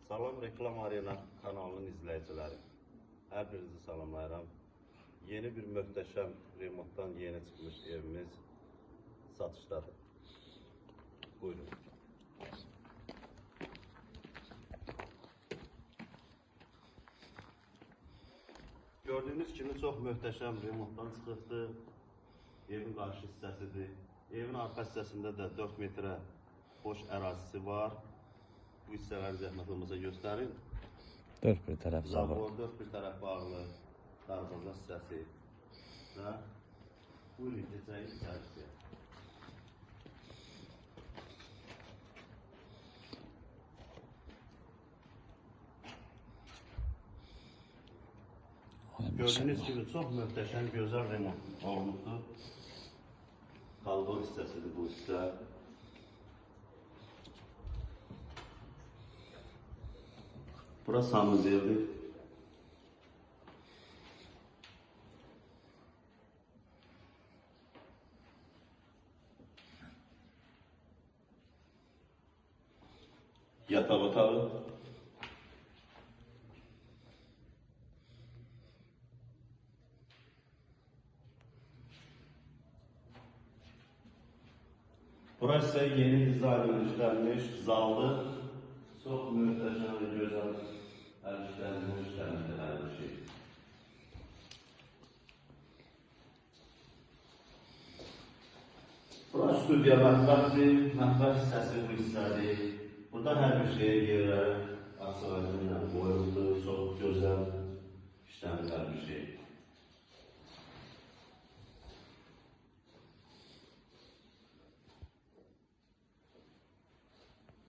Salam Reklam Arena kanalının izləyiciləri. Hər birinizi salamlayıram. Yeni bir möhtəşəm remontdan yeni çıxmış evimiz satışdadır. Buyurun. Gördüğünüz kimi çox möhtəşəm remontdan çıxıqdır. Evin qarşı hissəsidir. Evin arxa hissəsində də 4 metrə boş ərazisi var. Bu hissələri zəhmət olmasa göstərin. Dört bir tərəf zabor, 4 bir tərəf bağlı, darvaza hissəsi və buyurun keçək içərisiyə. Gördüğünüz gibi çox möhtəşəm, gözəl remont olunubdur. Kalbon hissəsidir bu hissə. Bura sanuzeldir. Yatak otağı. Burası yeni dizayn işlenmiş, zallı, çok möhtəşəm ve güzel işlenmiş bir şey. Burası stüdyo mətbəxdir, mətbəx hissəsi bu hissədir. Burada hər bir şeye yerləri açıq aydınla qoyuldu, çox gözəl işlənmiş bir şey.